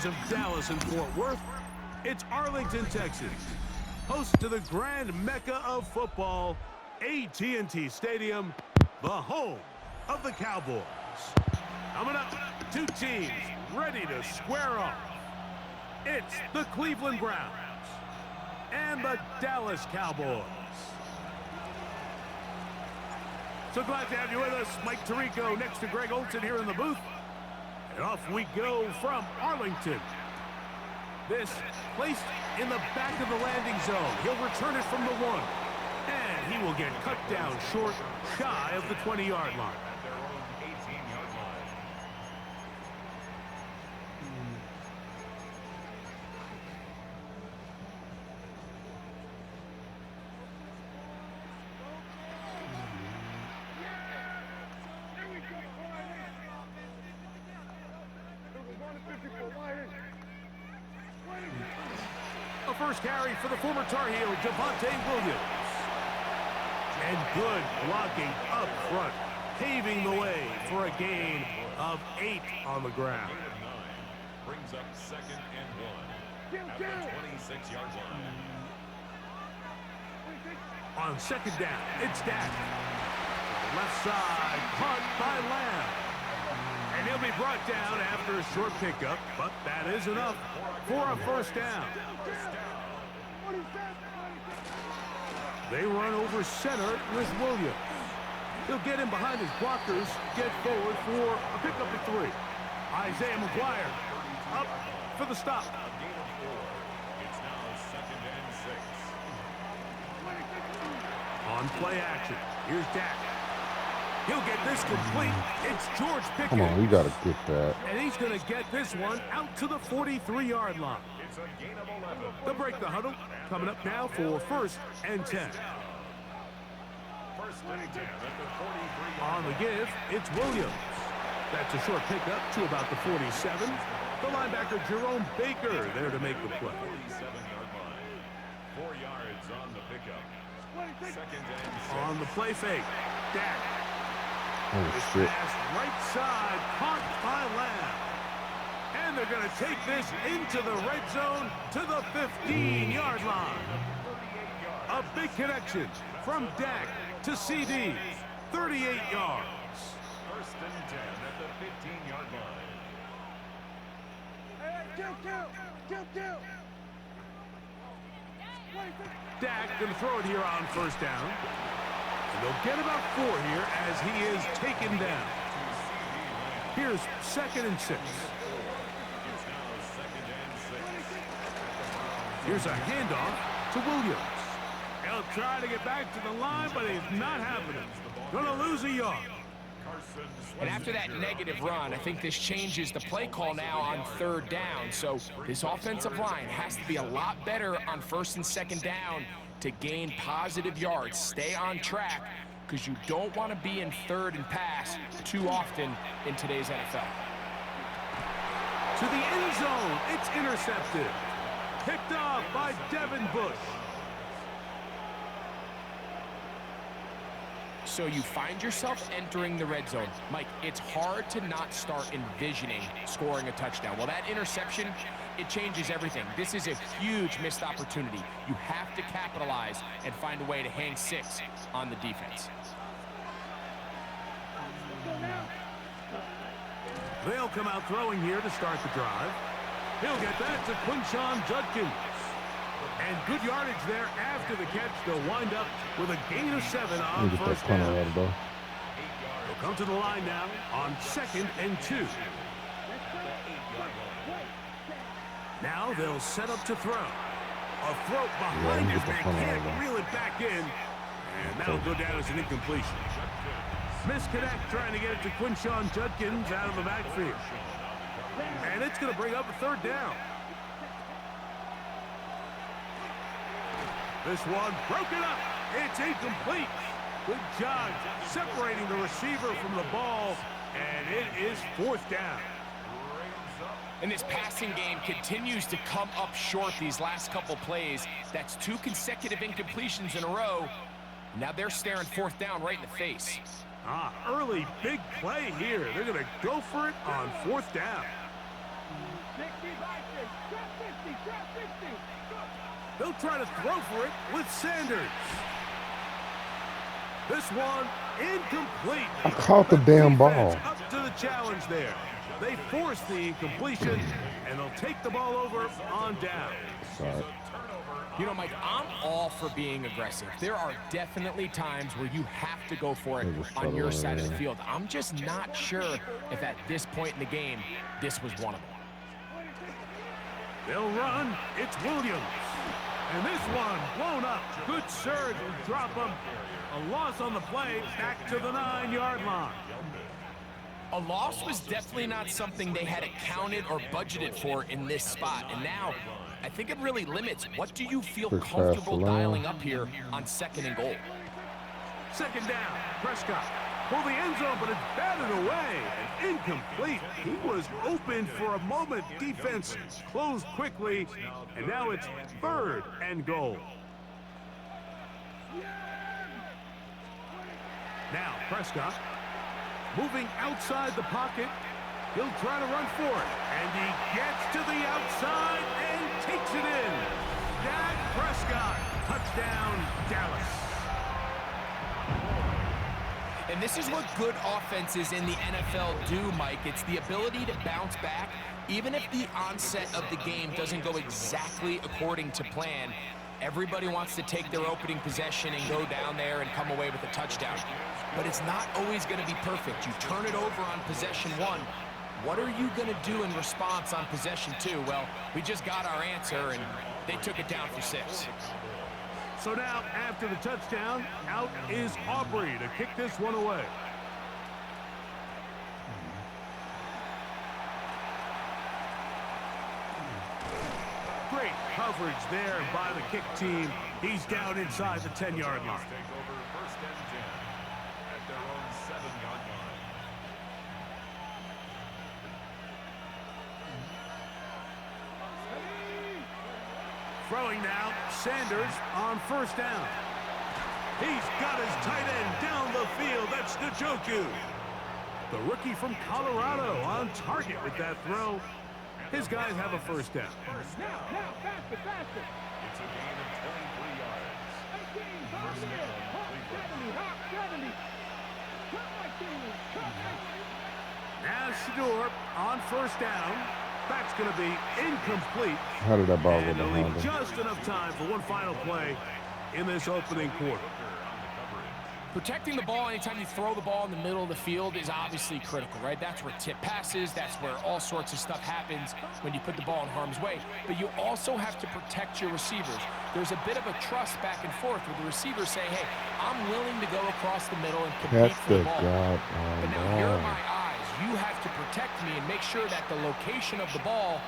days of Dallas and Fort Worth, it's Arlington, Texas, host to the grand mecca of football, AT&T Stadium, the home of the Cowboys. Coming up, two teams ready to square off. It's the Cleveland Browns and the Dallas Cowboys. So glad to have you with us. Mike Tirico next to Greg Olson here in the booth. And off we go from Arlington. This placed in the back of the landing zone. He'll return it from the 1. And he will get cut down short, shy of the 20-yard line. A first carry for the former Tar Heel, Javonte Williams. And good blocking up front, paving the way for a gain of 8 on the ground. Brings up 2nd and 1 at the 26-yard line. On 2nd down, it's Dak. Left side, caught by Lamb. And he'll be brought down after a short pickup, but that is enough for a first down. They run over center with Williams. He'll get him behind his blockers, get forward for a pickup of 3. Isaiah McGuire up for the stop. It's now 2nd and 6. On play action, here's Dak. He'll get this complete. It's George Pickens. Come on, we got to get that. And he's going to get this one out to the 43-yard line. It's a gain of 11. They'll break the huddle. Coming up now for 1st and 10. 1st and 10 at the 43. On the give, it's Williams. That's a short pickup to about the 47. The linebacker, Jerome Baker, there to make the play. 47-yard line. 4 yards on the pickup. 2nd and 6. On the play fake, Dak. Oh, shit. Pass right side, caught by Lamb. And they're going to take this into the red zone to the 15-yard line. A big connection from Dak to CD. 38 yards. 1st and 10 at the 15-yard line. Dak going to throw it here on 1st down. And they'll get about 4 here as he is taken down. Here's 2nd and 6. Here's a handoff to Williams. He'll try to get back to the line, but it's not happening. Gonna lose a yard. And after that negative run, I think this changes the play call now on 3rd down. So this offensive line has to be a lot better on 1st and 2nd down to gain positive yards. Stay on track, because you don't want to be in 3rd and pass too often in today's NFL. To the end zone, it's intercepted. Picked off by Devin Bush. So you find yourself entering the red zone. Mike, it's hard to not start envisioning scoring a touchdown. Well, that interception, it changes everything. This is a huge missed opportunity. You have to capitalize and find a way to hang 6 on the defense. They'll come out throwing here to start the drive. He'll get that to Quinshon Judkins. And good yardage there after the catch. They'll wind up with a gain of 7 on 1st down. They'll come to the line now on 2nd and 2. Now they'll set up to throw. A throw behind his man. Can't reel it back in. And that'll go down as an incompletion. Misconnect trying to get it to Quinshon Judkins out of the backfield. And it's going to bring up a 3rd down. This one broken up. It's incomplete. Good job separating the receiver from the ball. And it is 4th down. And this passing game continues to come up short these last couple plays. That's 2 consecutive incompletions in a row. Now they're staring 4th down right in the face. Early big play here. They're going to go for it on 4th down. They'll try to throw for it with Sanders. This one incomplete. I caught the damn ball. Up to the challenge there. They force the incompletion, and they'll take the ball over on down. Sorry. You know, Mike, I'm all for being aggressive. There are definitely times where you have to go for it on your side of the field. I'm just not sure if at this point in the game, this was one of them. They'll run. It's Williams. And this one blown up. Good surge will drop him. A loss on the play, back to the 9-yard line. A loss was definitely not something they had accounted or budgeted for in this spot. And now, I think it really limits what do you feel comfortable dialing up here on 2nd and goal. 2nd down, Prescott. Pull the end zone, but it's batted away. And incomplete. He was open for a moment. Defense closed quickly. And now it's 3rd and goal. Now, Prescott. Moving outside the pocket. He'll try to run for it. And he gets to the outside and takes it in. Dak Prescott. Touchdown, Dallas. And this is what good offenses in the NFL do, Mike. It's the ability to bounce back, even if the onset of the game doesn't go exactly according to plan. Everybody wants to take their opening possession and go down there and come away with a touchdown. But it's not always going to be perfect. You turn it over on possession 1. What are you going to do in response on possession 2? Well, we just got our answer, and they took it down for 6. So now, after the touchdown, out is Aubrey to kick this one away. Great coverage there by the kick team. He's down inside the 10-yard line. Take over 1st and 10 at their own 7-yard line. Throwing now, Sanders on 1st down. He's got his tight end down the field. That's Njoku. The rookie from Colorado on target with that throw. His guys have a 1st down. Now, faster. It's a gain of 23 yards. 1st down, Cleveland. Now Shador on 1st down. That's going to be incomplete. How did that ball go And behind only him? just enough time for one final play in this opening quarter. Protecting the ball anytime you throw the ball in the middle of the field is obviously critical, right? That's where tip passes, that's where all sorts of stuff happens when you put the ball in harm's way. But you also have to protect your receivers. There's a bit of a trust back and forth where the receivers say, hey, I'm willing to go across the middle and compete for the ball. But now here are my eyes. You have to protect me and make sure that the location of the ball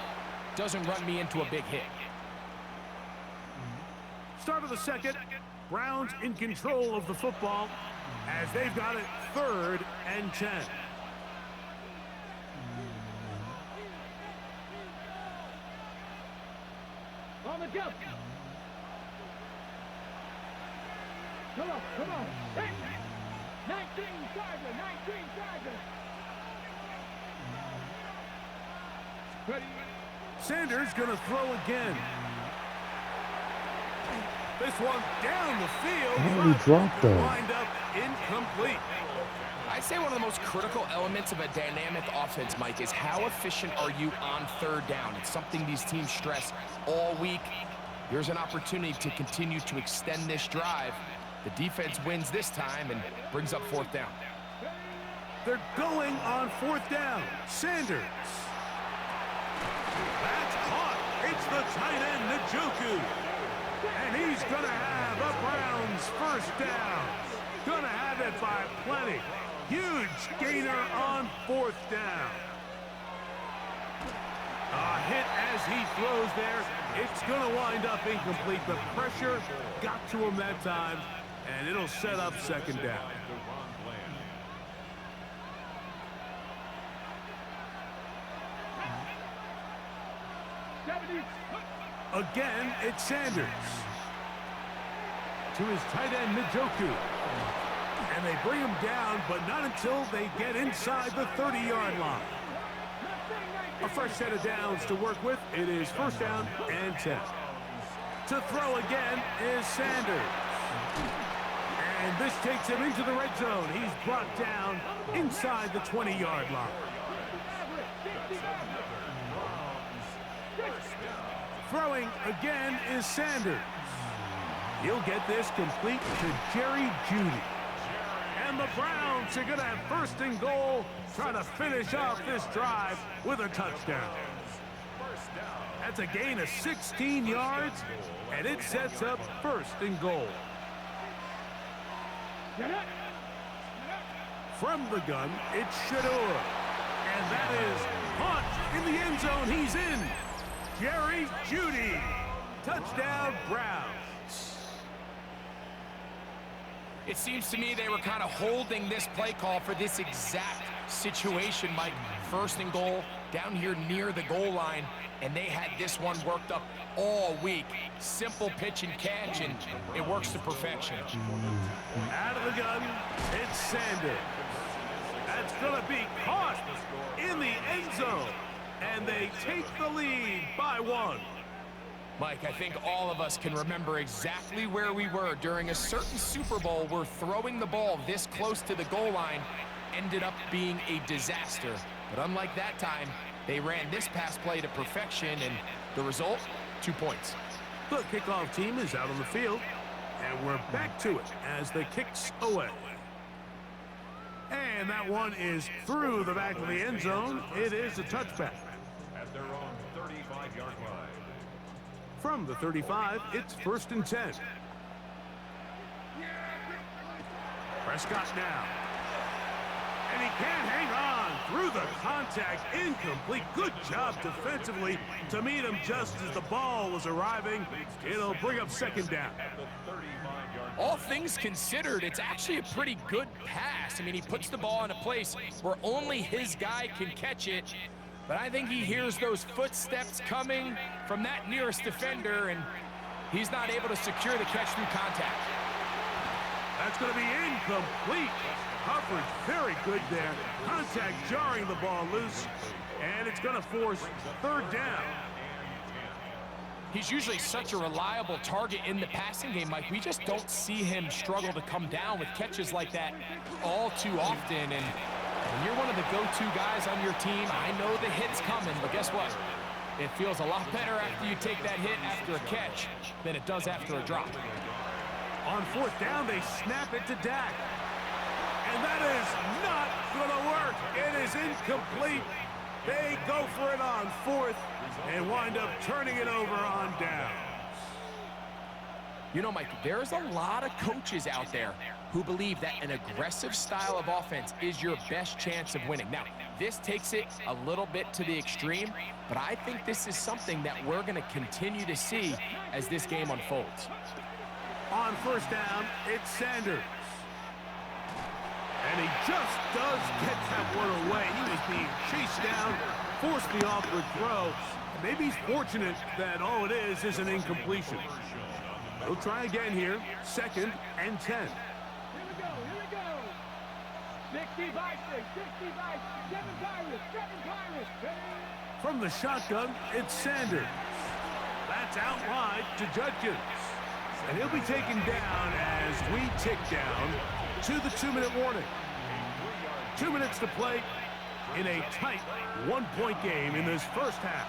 doesn't run me into a big hit. Start of the 2nd. Browns in control of the football as they've got it 3rd and 10. On the jump. Come on. 19 Charger. Ready. Sanders gonna throw again. This one down the field. How did he drop that? Wind up incomplete. I'd say one of the most critical elements of a dynamic offense, Mike, is how efficient are you on 3rd down. It's something these teams stress all week. Here's an opportunity to continue to extend this drive. The defense wins this time and brings up 4th down. They're going on 4th down. Sanders. That's caught. It's the tight end, Njoku. And he's going to have a Browns 1st down. Going to have it by plenty. Huge gainer on 4th down. A hit as he throws there. It's going to wind up incomplete. The pressure got to him that time, and it'll set up 2nd down. Again, it's Sanders. To his tight end, Njoku. And they bring him down, but not until they get inside the 30-yard line. A fresh set of downs to work with. It is 1st down and 10. To throw again is Sanders. And this takes him into the red zone. He's brought down inside the 20-yard line. Throwing again is Sanders. He'll get this complete to Jerry Jeudy. And the Browns are going to have first and goal, trying to finish off this drive with a touchdown. That's a gain of 16 yards, and it sets up first and goal. From the gun, it's Shador. And that is Hunt in the end zone. He's in. Jerry Jeudy. Touchdown, Browns. It seems to me they were kind of holding this play call for this exact situation, Mike. First and goal, down here near the goal line, and they had this one worked up all week. Simple pitch and catch, and it works to perfection. Out of the gun, it's Sanders. That's going to be caught in the end zone, and they take the lead by 1. Mike, I think all of us can remember exactly where we were during a certain Super Bowl where throwing the ball this close to the goal line ended up being a disaster. But unlike that time, they ran this pass play to perfection, and the result, 2 points. The kickoff team is out on the field, and we're back to it as the kick's away. And that one is through the back of the end zone. It is a touchback. At their own 35-yard line. From the 35, it's first and 10. Prescott now. And he can't hang on through the contact. Incomplete. Good job defensively to meet him just as the ball was arriving. It'll bring up second down. All things considered, it's actually a pretty good pass. I mean, he puts the ball in a place where only his guy can catch it. But I think he hears those footsteps coming from that nearest defender, and he's not able to secure the catch through contact. That's going to be incomplete. Coverage very good there. Contact jarring the ball loose, and it's going to force third down. He's usually such a reliable target in the passing game, Mike. We just don't see him struggle to come down with catches like that all too often. And when you're one of the go-to guys on your team, I know the hit's coming, but guess what? It feels a lot better after you take that hit after a catch than it does after a drop. On fourth down, they snap it to Dak. And that is not going to work. It is incomplete. They go for it on fourth and wind up turning it over on downs. You know, Mike, there's a lot of coaches out there who believe that an aggressive style of offense is your best chance of winning. Now, this takes it a little bit to the extreme, but I think this is something that we're going to continue to see as this game unfolds. On first down, it's Sanders. And he just does catch that one away. He was being chased down, forced the awkward throw. Maybe he's fortunate that all it is an incompletion. He'll try again here, second and 10. Here we go. 60 by 6, 60 by 7 Pirates. From the shotgun, it's Sanders. That's out wide to Judkins. And he'll be taken down as we tick down to the 2-minute warning. 2 minutes to play in a tight one-point game in this first half.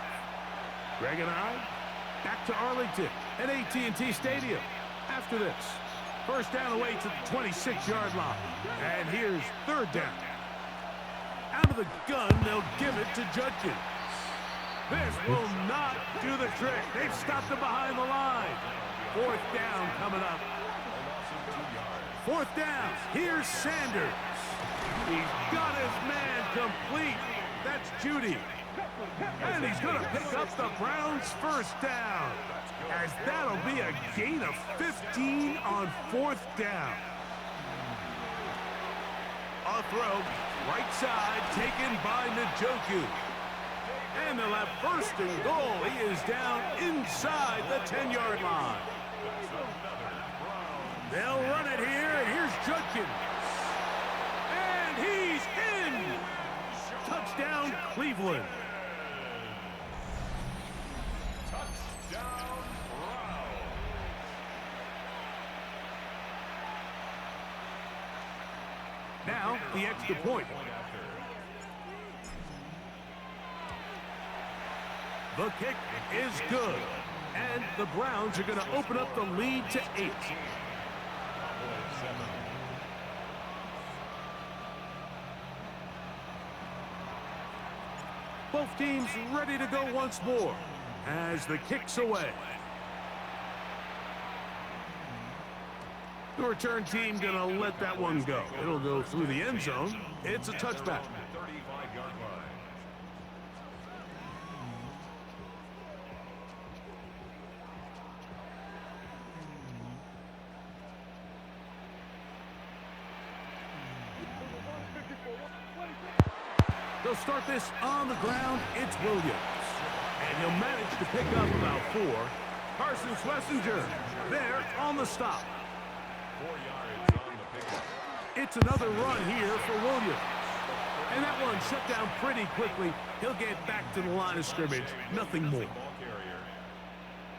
Greg and I back to Arlington at AT&T Stadium. After this, first down away to the 26-yard line. And here's third down. Out of the gun, they'll give it to Judkins. This will not do the trick. They've stopped him behind the line. Fourth down coming up. Fourth down. Here's Sanders. He's got his man complete. That's Jeudy. And he's going to pick up the Browns' first down, as that'll be a gain of 15 on fourth down. A throw, right side, taken by Njoku. And they'll have first and goal. He is down inside the 10-yard line. They'll run it here, and here's Judkins. And he's in! Touchdown, Cleveland. Touchdown, Browns. now the extra point. The kick is good. And the Browns are going to open up the lead to 8. Both teams ready to go once more as the kick's away. The return team going to let that one go. It'll go through the end zone. It's a touchback. 35-yard line. They'll start this on the ground. It's Williams. And he'll manage to pick up about 4. Carson Schlesinger there on the stop. 4 yards on the pickup. It's another run here for Williams. And that one shut down pretty quickly. He'll get back to the line of scrimmage. Nothing more. Ball carrier.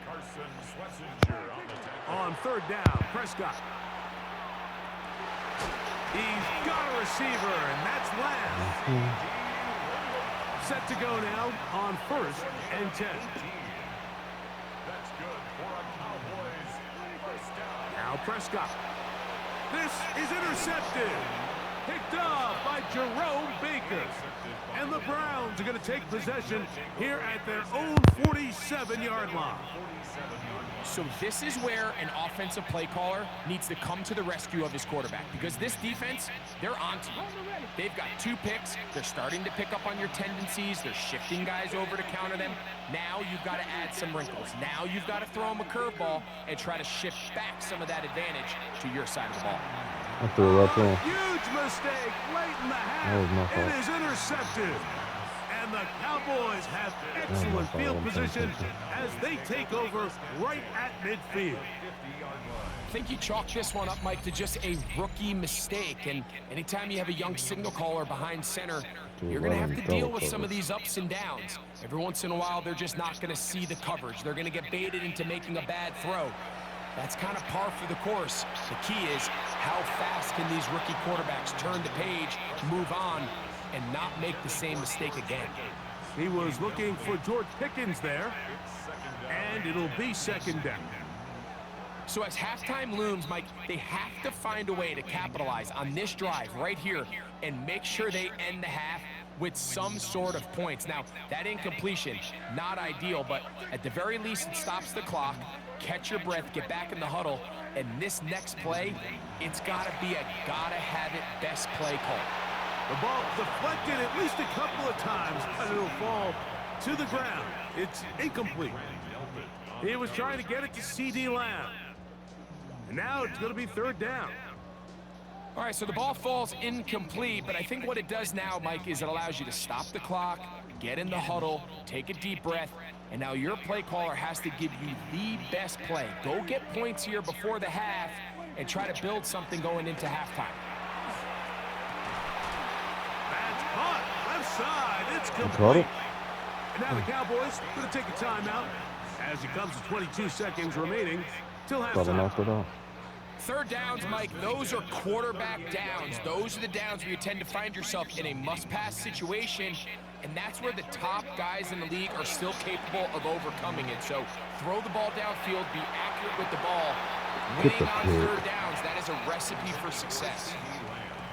Carson Schlesinger on the tackle. On third down, Prescott. He's got a receiver, and that's Lamb. Set to go now on 1st and 10. That's good for a Cowboys first down. Now Prescott. This is intercepted. Picked off by Jerome Baker. And the Browns are going to take possession here at their own 47-yard line. So this is where an offensive play caller needs to come to the rescue of his quarterback, because this defense, they're on to you. They've got 2 picks. They're starting to pick up on your tendencies. They're shifting guys over to counter them. Now you've got to add some wrinkles. Now you've got to throw them a curveball and try to shift back some of that advantage to your side of the ball. I threw it right there. Huge mistake late in the half. It is intercepted. And the Cowboys have excellent field position as they take over right at midfield. I think you chalk this one up, Mike, to just a rookie mistake. And anytime you have a young signal caller behind center, you're going to have to deal with some of these ups and downs. Every once in a while, they're just not going to see the coverage. They're going to get baited into making a bad throw. That's kind of par for the course. The key is how fast can these rookie quarterbacks turn the page, move on, and not make the same mistake again. He was looking for George Pickens there, and it'll be 2nd down. So as halftime looms, Mike, they have to find a way to capitalize on this drive right here and make sure they end the half with some sort of points. Now, that incompletion, not ideal, but at the very least, it stops the clock. Catch your breath, get back in the huddle, and this next play, it's got to be a gotta-have-it best play call. The ball deflected at least a couple of times, but it'll fall to the ground. It's incomplete. He was trying to get it to C.D. Lamb. And now it's going to be 3rd down. All right, so the ball falls incomplete, but I think what it does now, Mike, is it allows you to stop the clock, get in the huddle, take a deep breath, and now your play caller has to give you the best play. Go get points here before the half and try to build something going into halftime. That's caught. Left side. It's complete. And now the Cowboys going to take a timeout as it comes to 22 seconds remaining till halftime. 3rd downs, Mike, those are quarterback downs. Those are the downs where you tend to find yourself in a must-pass situation, and that's where the top guys in the league are still capable of overcoming it. So throw the ball downfield, be accurate with the ball. Winning on 3rd downs, that is a recipe for success.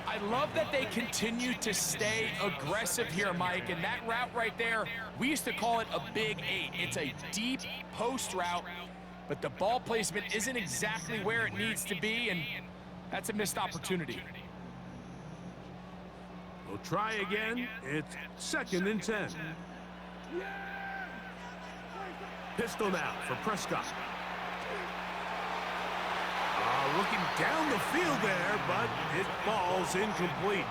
I love that they continue to stay aggressive here, Mike, and that route right there, we used to call it a big 8. It's a deep post route, but the ball placement isn't exactly where it needs to be, and that's a missed opportunity. We'll try again. It's 2nd and 10. Pistol now for Prescott. Looking down the field there, but it falls incomplete.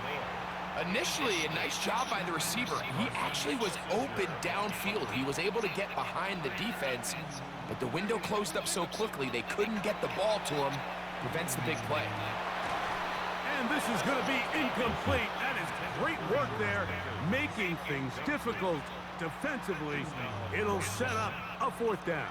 Initially, a nice job by the receiver. He actually was open downfield. He was able to get behind the defense, but the window closed up so quickly they couldn't get the ball to him. Prevents the big play. And this is going to be incomplete. That is great work there, making things difficult defensively. It'll set up a 4th down.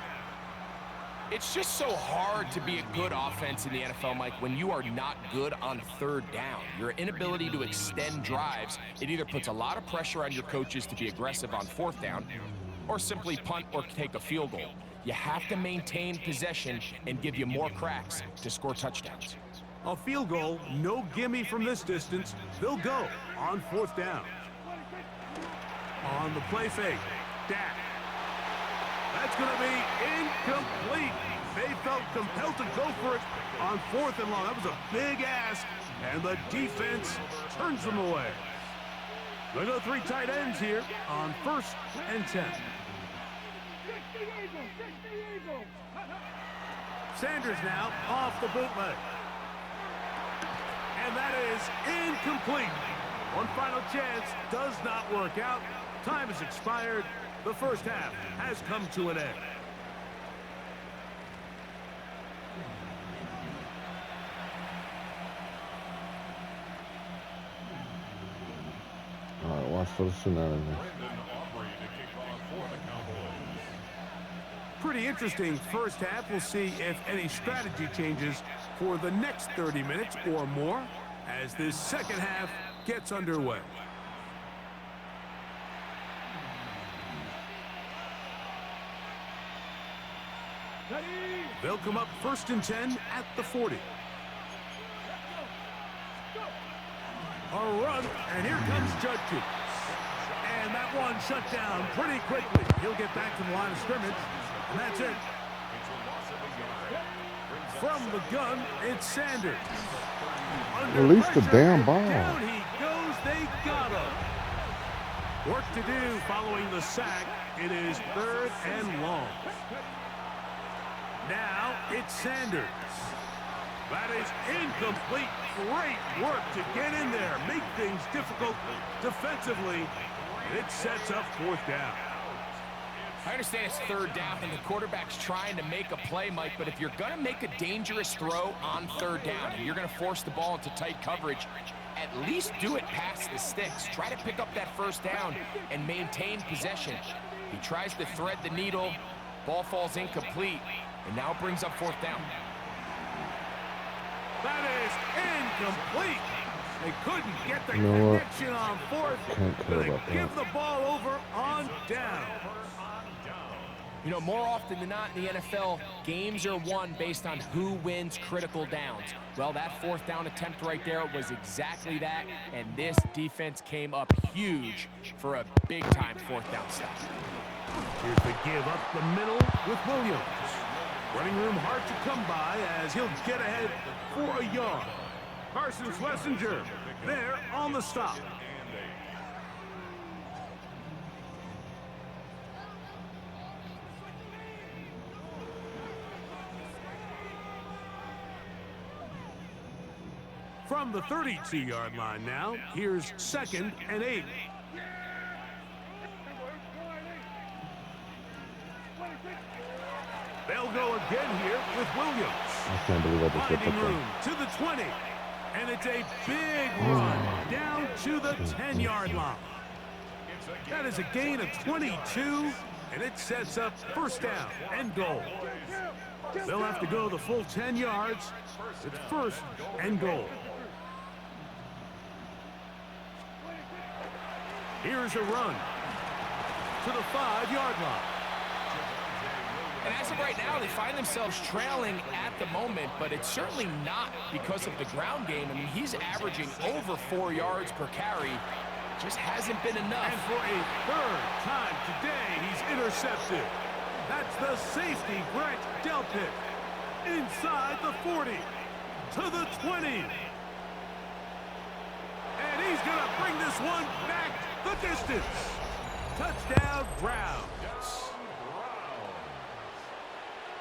It's just so hard to be a good offense in the NFL, Mike, when you are not good on third down. Your inability to extend drives, it either puts a lot of pressure on your coaches to be aggressive on fourth down or simply punt or take a field goal. You have to maintain possession and give you more cracks to score touchdowns. A field goal, no gimme from this distance. They'll go on fourth down. On the play fake, Dak. That's going to be incomplete. They felt compelled to go for it on fourth and long. That was a big ask, and the defense turns them away. They go 3 tight ends here on 1st and 10. Sanders now off the bootleg. And that is incomplete. One final chance does not work out. Time has expired. The first half has come to an end. All right, watch for the shenanigans. Pretty interesting first half. We'll see if any strategy changes for the next 30 minutes or more as this second half gets underway. They'll come up 1st and 10 at the 40. A run, and here comes Judkins. And that one shut down pretty quickly. He'll get back to the line of scrimmage, and that's it. From the gun, it's Sanders. Release the damn ball. Down he goes. They got him. Work to do following the sack. It is 3rd and long. Now it's Sanders. That is incomplete. Great work to get in there. Make things difficult defensively. It sets up 4th down. I understand it's 3rd down and the quarterback's trying to make a play, Mike, but if you're going to make a dangerous throw on 3rd down and you're going to force the ball into tight coverage, at least do it past the sticks. Try to pick up that 1st down and maintain possession. He tries to thread the needle. Ball falls incomplete, and now brings up 4th down. That is incomplete. They couldn't get the connection on 4th. They give the ball over on down. You know, more often than not in the NFL, games are won based on who wins critical downs. Well, that 4th down attempt right there was exactly that, and this defense came up huge for a big-time 4th down stop. Here's the give up the middle with Williams. Running room hard to come by as he'll get ahead for a yard. Carson Schlesinger there on the stop. From the 32-yard line now, here's 2nd and 8. They'll go again here with Williams. I can't believe I just hit Finding the room to the 20. And it's a big run down to the 10-yard line. That is a gain of 22, and it sets up 1st down and goal. They'll have to go the full 10 yards. It's 1st and goal. Here's a run to the 5-yard line. And as of right now, they find themselves trailing at the moment, but it's certainly not because of the ground game. I mean, he's averaging over 4 yards per carry. Just hasn't been enough. And for a 3rd time today, he's intercepted. That's the safety, Grant Delpit. Inside the 40 to the 20. And he's going to bring this one back the distance. Touchdown, Browns.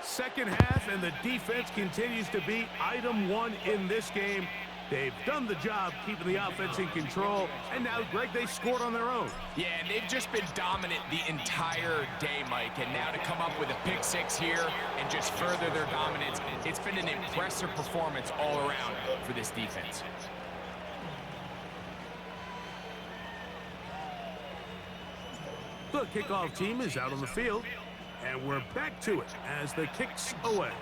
Second half, and the defense continues to be item 1 in this game. They've done the job keeping the offense in control, and now, Greg, they scored on their own. Yeah, and they've just been dominant the entire day, Mike, and now to come up with a pick 6 here and just further their dominance, it's been an impressive performance all around for this defense. The kickoff team is out on the field. And we're back to it as the kick's away.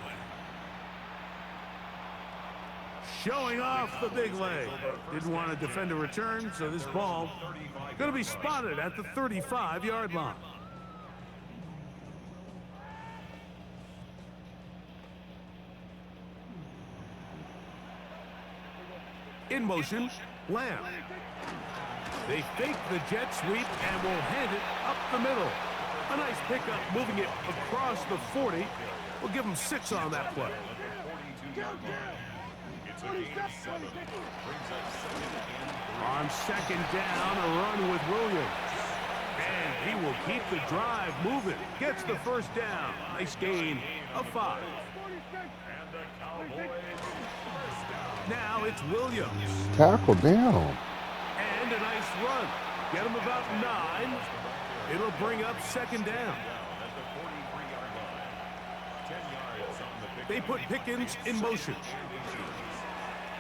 Showing off the big leg. Didn't want to defend a return, so this ball going to be spotted at the 35-yard line. In motion, Lamb. They fake the jet sweep and will hand it up the middle. A nice pickup, moving it across the 40. We'll give them 6 on that play. On second down, a run with Williams. And he will keep the drive moving. Gets the first down. Nice gain of 5. Now it's Williams. Tackle down. And a nice run. Get him about 9. It'll bring up second down. They put Pickens in motion.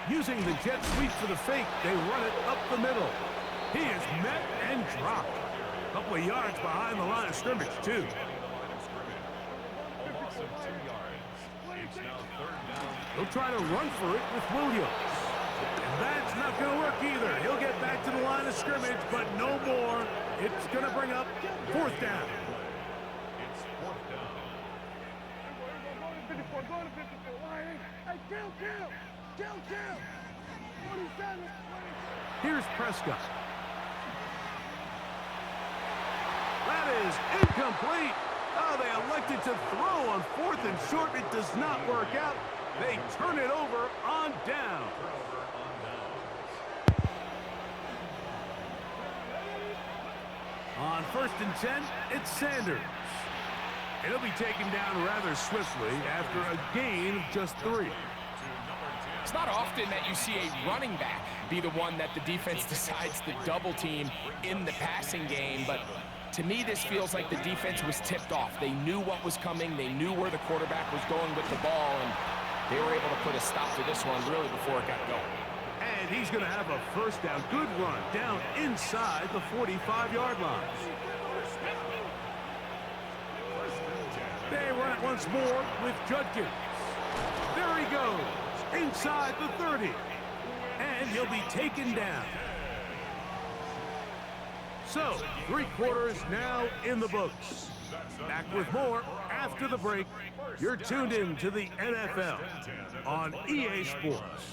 Using the jet sweep for the fake, they run it up the middle. He is met and dropped. A couple of yards behind the line of scrimmage, too. He'll try to run for it with Williams. And that's not going to work either. He'll get back to the line of scrimmage, but no more. It's going to bring up 4th down. Here's Prescott. That is incomplete. Oh, they elected to throw on 4th and short. It does not work out. They turn it over on down. On 1st and 10, it's Sanders. And he'll be taken down rather swiftly after a gain of just 3. It's not often that you see a running back be the one that the defense decides to double team in the passing game, but to me this feels like the defense was tipped off. They knew what was coming, they knew where the quarterback was going with the ball, and they were able to put a stop to this one really before it got going. And he's going to have a first down. Good run down inside the 45-yard line. They run it once more with Judkins. There he goes. Inside the 30. And he'll be taken down. So, 3 quarters now in the books. Back with more after the break. You're tuned in to the NFL on EA Sports.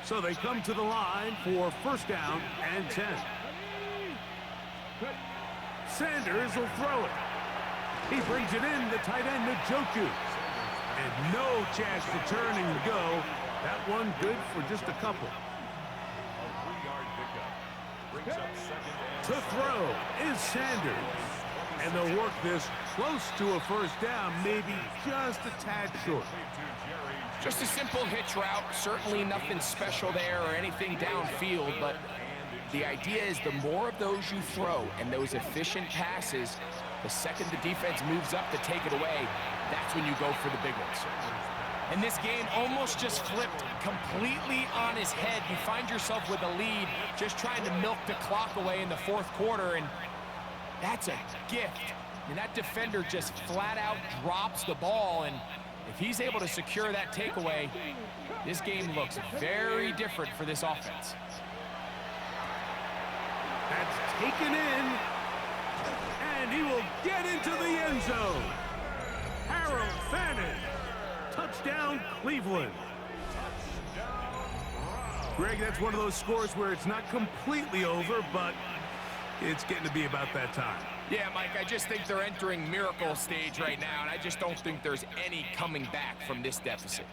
So they come to the line for first down and 10. Sanders will throw it. He brings it in, the tight end, Njoku. And no chance for turning to go. That one good for just a couple. To throw is Sanders. And they'll work this close to a first down, maybe just a tad short. Just a simple hitch route, certainly nothing special there or anything downfield, but the idea is the more of those you throw and those efficient passes, the second the defense moves up to take it away, that's when you go for the big ones. And this game almost just flipped completely on his head. You find yourself with a lead, just trying to milk the clock away in the 4th quarter, and that's a gift. And that defender just flat out drops the ball, and if he's able to secure that takeaway, this game looks very different for this offense. That's taken in, and he will get into the end zone. Harold Fannin, touchdown Cleveland. Greg, that's one of those scores where it's not completely over, but it's getting to be about that time. Yeah, Mike, I just think they're entering miracle stage right now, and I just don't think there's any coming back from this deficit.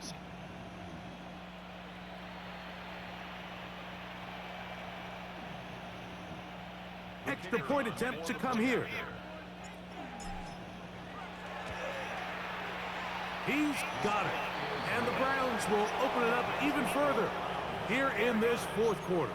Extra point attempt to come here. He's got it. And the Browns will open it up even further here in this 4th quarter.